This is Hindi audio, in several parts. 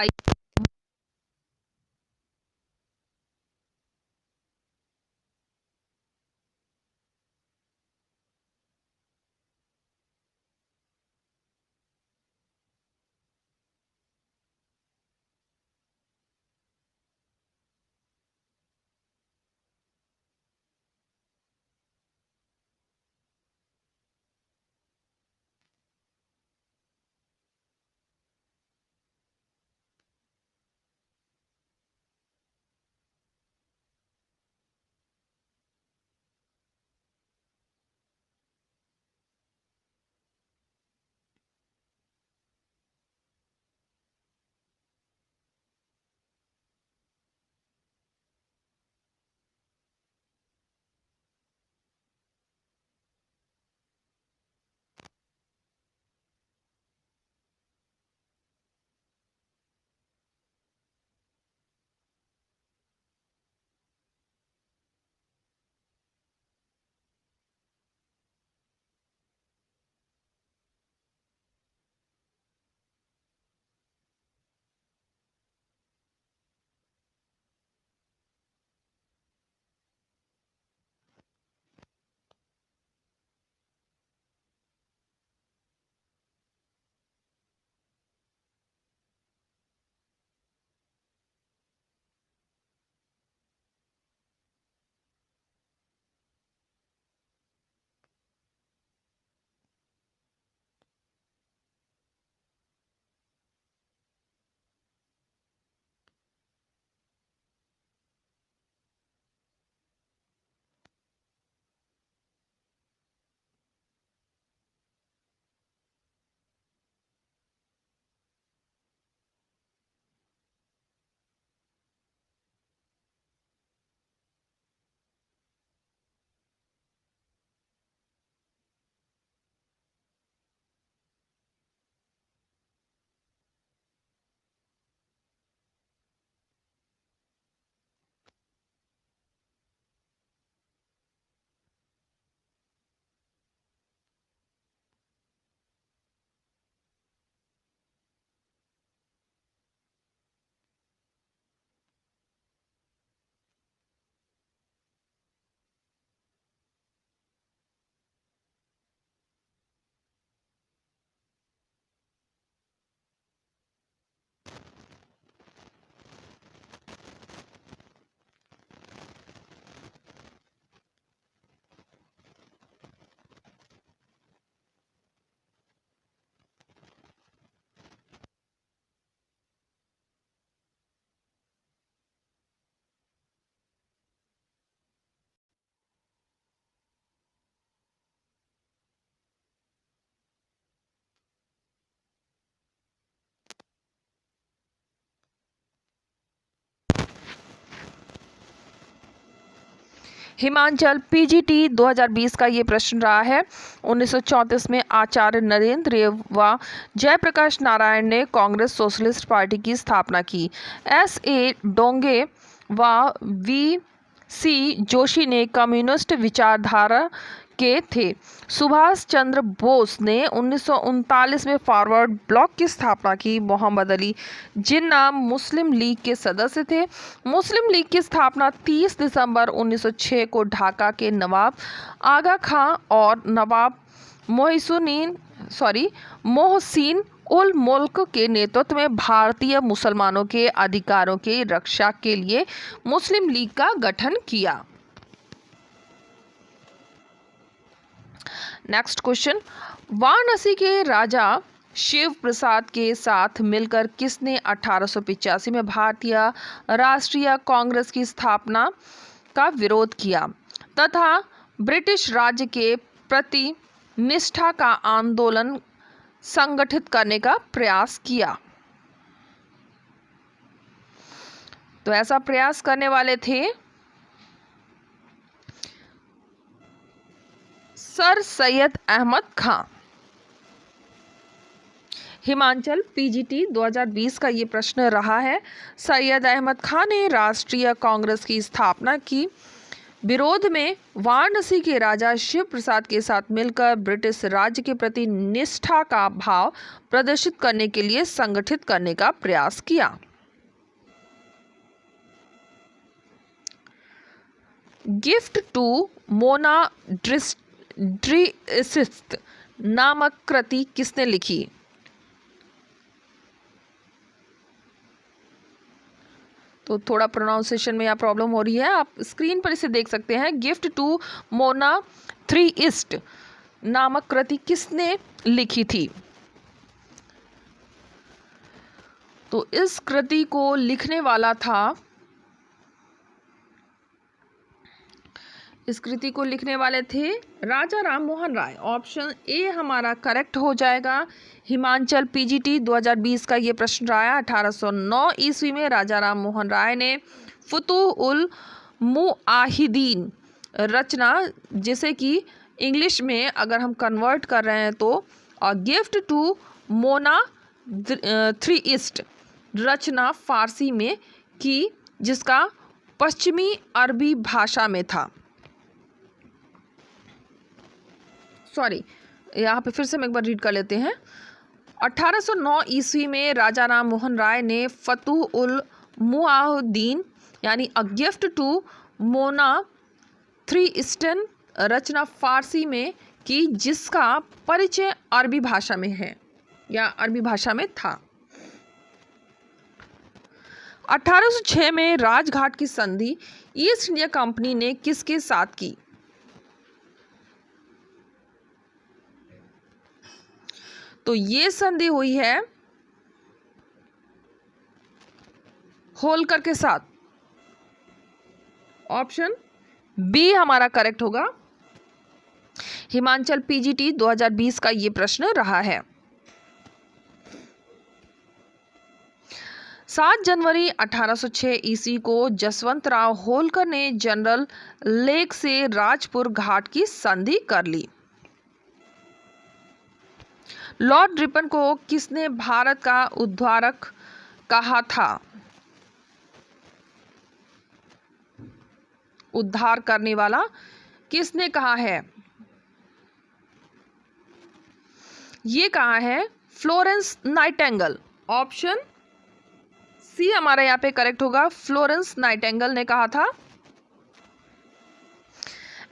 आई। हिमाचल पीजीटी 2020 का ये प्रश्न रहा है। 1934 में आचार्य नरेंद्र व जयप्रकाश नारायण ने कांग्रेस सोशलिस्ट पार्टी की स्थापना की। S.A. डोंगे व V.C. जोशी ने कम्युनिस्ट विचारधारा के थे। सुभाष चंद्र बोस ने 1939 में फॉरवर्ड ब्लॉक की स्थापना की। मोहम्मद अली जिन्ना मुस्लिम लीग के सदस्य थे। मुस्लिम लीग की स्थापना 30 दिसंबर 1906 को ढाका के नवाब आगा खां और नवाब मोहसिन उल मुल्क के नेतृत्व में भारतीय मुसलमानों के अधिकारों की रक्षा के लिए मुस्लिम लीग का गठन किया। नेक्स्ट क्वेश्चन, वाराणसी के राजा शिव प्रसाद के साथ मिलकर किसने 1885 में भारतीय राष्ट्रीय कांग्रेस की स्थापना का विरोध किया तथा ब्रिटिश राज्य के प्रति निष्ठा का आंदोलन संगठित करने का प्रयास किया? तो ऐसा प्रयास करने वाले थे सर सैयद अहमद खां। हिमाचल पीजीटी 2020 का ये प्रश्न रहा है। सैयद अहमद खां ने राष्ट्रीय कांग्रेस की स्थापना की। विरोध में वाराणसी के राजा शिव प्रसाद के साथ मिलकर ब्रिटिश राज्य के प्रति निष्ठा का भाव प्रदर्शित करने के लिए संगठित करने का प्रयास किया। गिफ्ट टू मोना ड्रिसिस्ट नामक कृति किसने लिखी? तो थोड़ा प्रोनाउंसिएशन में यहाँ प्रॉब्लम हो रही है, आप स्क्रीन पर इसे देख सकते हैं। गिफ्ट टू मोना थ्रीइस्ट नामक कृति किसने लिखी थी? तो इस कृति को लिखने वाला था, इस कृति को लिखने वाले थे राजा राम मोहन राय। ऑप्शन ए हमारा करेक्ट हो जाएगा। हिमाचल पीजीटी 2020 का ये प्रश्न रहा है। 1809 ईस्वी में राजा राम मोहन राय ने फुतुह उल मुआहिदीन रचना, जिसे कि इंग्लिश में अगर हम कन्वर्ट कर रहे हैं तो गिफ्ट टू मोना थ्रीइस्ट रचना फारसी में की, जिसका पश्चिमी अरबी भाषा में था। सॉरी, यहाँ पे फिर से हम एक बार रीड कर लेते हैं। 1809 ईस्वी में राजा राम मोहन राय ने फतुह उल मुआहिदीन यानी अ गिफ्ट टू मोना थ्रीइस्टन रचना फारसी में की, जिसका परिचय अरबी भाषा में है या अरबी भाषा में था। 1806 में राजघाट की संधि ईस्ट इंडिया कंपनी ने किसके साथ की? तो ये संधि हुई है होलकर के साथ। ऑप्शन बी हमारा करेक्ट होगा। हिमाचल पीजीटी 2020 का ये प्रश्न रहा है। 7 जनवरी 1806 ईस्वी को जसवंत राव होलकर ने जनरल लेक से राजपुर घाट की संधि कर ली। लॉर्ड रिपन को किसने भारत का उद्धारक कहा था? उद्धार करने वाला किसने कहा है? ये कहा है फ्लोरेंस नाइटिंगेल। ऑप्शन सी हमारा यहाँ पे करेक्ट होगा। फ्लोरेंस नाइटिंगेल ने कहा था।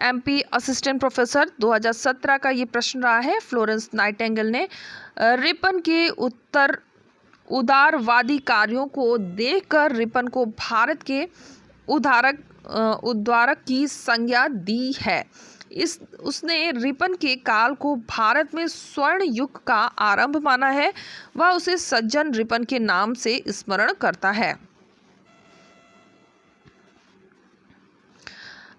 एमपी असिस्टेंट प्रोफेसर 2017 का ये प्रश्न रहा है। फ्लोरेंस नाइटिंगेल ने रिपन के उदारवादी कार्यों को देखकर रिपन को भारत के उद्धारक की संज्ञा दी है। उसने रिपन के काल को भारत में स्वर्ण युग का आरंभ माना है। वह उसे सज्जन रिपन के नाम से स्मरण करता है।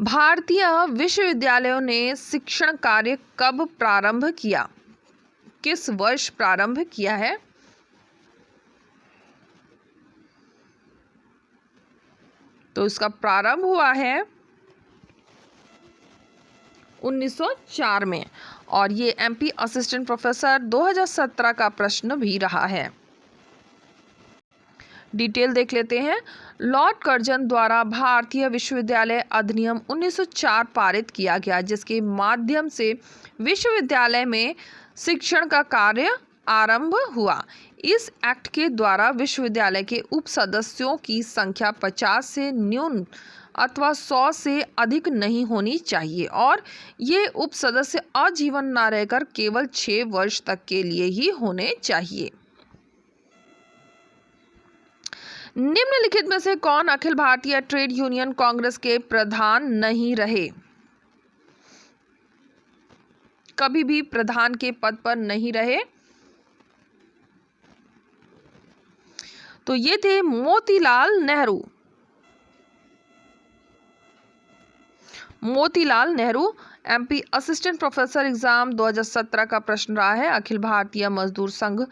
भारतीय विश्वविद्यालयों ने शिक्षण कार्य कब प्रारंभ किया? किस वर्ष प्रारंभ किया है? तो इसका प्रारंभ हुआ है 1904 में, और ये एमपी असिस्टेंट प्रोफेसर 2017 का प्रश्न भी रहा है। डिटेल देख लेते हैं। लॉर्ड कर्जन द्वारा भारतीय विश्वविद्यालय अधिनियम 1904 पारित किया गया, जिसके माध्यम से विश्वविद्यालय में शिक्षण का कार्य आरंभ हुआ। इस एक्ट के द्वारा विश्वविद्यालय के उप सदस्यों की संख्या 50 से न्यून अथवा 100 से अधिक नहीं होनी चाहिए, और ये उप सदस्य आजीवन न रहकर केवल 6 वर्ष तक के लिए ही होने चाहिए। निम्नलिखित में से कौन अखिल भारतीय ट्रेड यूनियन कांग्रेस के प्रधान नहीं रहे? कभी भी प्रधान के पद पर नहीं रहे। तो ये थे Motilal Nehru. Motilal Nehru MP assistant professor exam 2017 का प्रश्न रहा है। अखिल भारतीय मजदूर संघ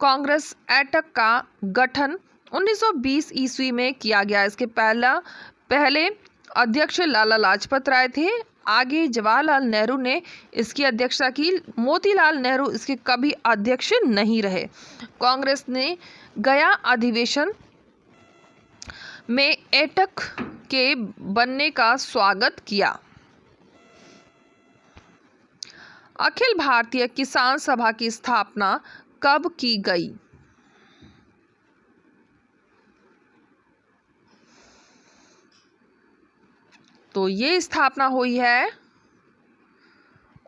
कांग्रेस एटक का गठन 1920 ईस्वी में किया गया। इसके पहले अध्यक्ष लाला लाजपत राय थे। आगे जवाहरलाल नेहरू ने इसकी अध्यक्षता की। मोतीलाल नेहरू इसके कभी अध्यक्ष नहीं रहे। कांग्रेस ने गया अधिवेशन में एटक के बनने का स्वागत किया? अखिल भारतीय किसान सभा की स्थापना कब की गई? तो ये स्थापना हुई है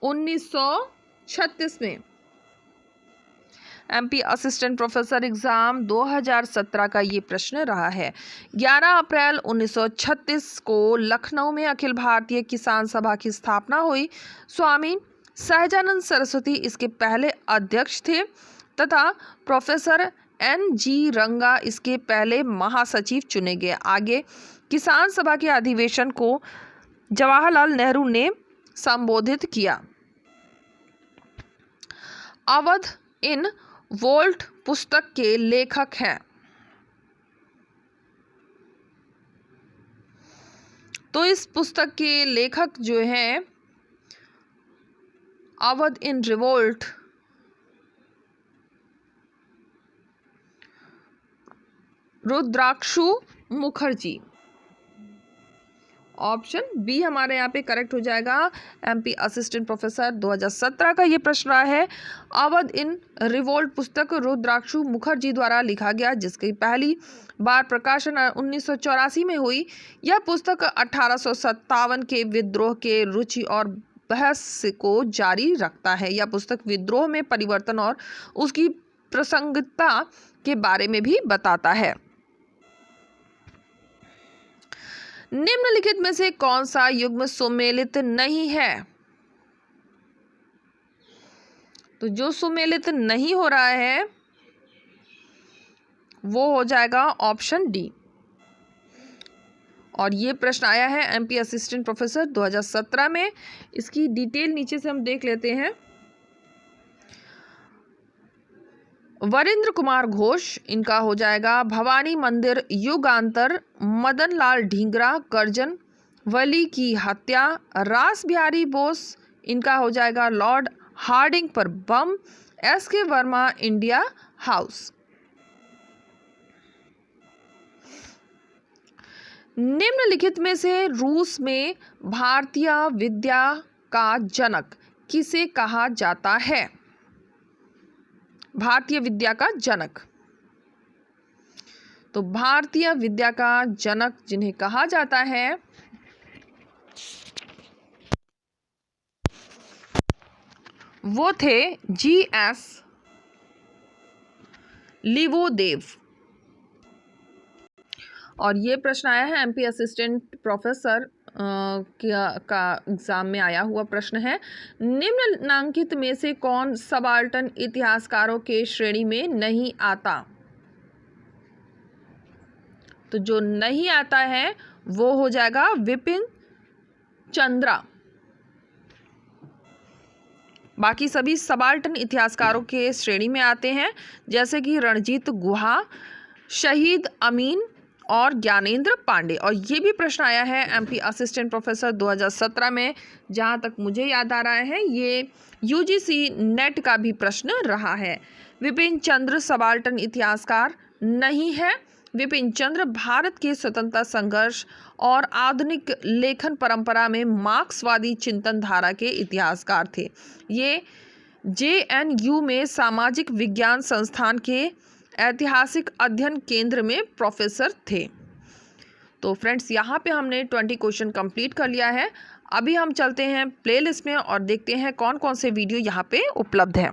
1936 में। एमपी असिस्टेंट प्रोफेसर एग्जाम 2017 का ये प्रश्न रहा है। 11 अप्रैल 1936 को लखनऊ में अखिल भारतीय किसान सभा की स्थापना हुई। स्वामी सहजानंद सरस्वती इसके पहले अध्यक्ष थे तथा प्रोफेसर NG रंगा इसके पहले महासचिव चुने गए। आगे किसान सभा के अधिवेशन को जवाहरलाल नेहरू ने संबोधित किया। अवध इन वोल्ट पुस्तक के लेखक हैं? तो इस पुस्तक के लेखक जो हैं Awadh in revolt Rudrangshu Mukherjee. Option B हमारे यहाँ पे करेक्ट हो जाएगा। एमपी असिस्टेंट प्रोफेसर 2017 का ये प्रश्न रहा है। अवध इन रिवोल्ट पुस्तक रुद्राक्षु मुखर्जी द्वारा लिखा गया, जिसकी पहली बार प्रकाशन 1984 में हुई। यह पुस्तक 1857 के विद्रोह के रुचि और बहस को जारी रखता है। यह पुस्तक विद्रोह में परिवर्तन और उसकी प्रासंगिकता के बारे में भी बताता है। निम्नलिखित में से कौन सा युग्म सुमेलित नहीं है? तो जो सुमेलित नहीं हो रहा है वो हो जाएगा ऑप्शन डी। और ये प्रश्न आया है एमपी असिस्टेंट प्रोफेसर 2017 में। इसकी डिटेल नीचे से हम देख लेते हैं। वरिंद्र कुमार घोष इनका हो जाएगा भवानी मंदिर युगांतर, मदन लाल ढींगरा कर्जन वली की हत्या, रास बिहारी बोस इनका हो जाएगा लॉर्ड हार्डिंग पर बम, SK वर्मा इंडिया हाउस। निम्नलिखित में से रूस में भारतीय विद्या का जनक किसे कहा जाता है? भारतीय विद्या का जनक। तो भारतीय विद्या का जनक जिन्हें कहा जाता है वो थे GS लिवोदेव। और ये प्रश्न आया है एमपी असिस्टेंट प्रोफेसर का एग्जाम में आया हुआ प्रश्न है। निम्नलिखित में से कौन सबाल्टर्न इतिहासकारों के श्रेणी में नहीं आता? तो जो नहीं आता है वो हो जाएगा विपिन चंद्रा। बाकी सभी सबाल्टर्न इतिहासकारों के श्रेणी में आते हैं, जैसे कि रणजीत गुहा, शहीद अमीन और ज्ञानेंद्र पांडे। और ये भी प्रश्न आया है एमपी असिस्टेंट प्रोफेसर 2017 में। जहाँ तक मुझे याद आ रहा है ये UGC नेट का भी प्रश्न रहा है। विपिन चंद्र सबाल्टर्न इतिहासकार नहीं है। विपिन चंद्र भारत के स्वतंत्रता संघर्ष और आधुनिक लेखन परंपरा में मार्क्सवादी चिंतन धारा के इतिहासकार थे। ये JNU में सामाजिक विज्ञान संस्थान के ऐतिहासिक अध्ययन केंद्र में प्रोफेसर थे। तो फ्रेंड्स यहाँ पे हमने 20 क्वेश्चन कंप्लीट कर लिया है। अभी हम चलते हैं प्लेलिस्ट में और देखते हैं कौन कौन से वीडियो यहाँ पे उपलब्ध हैं।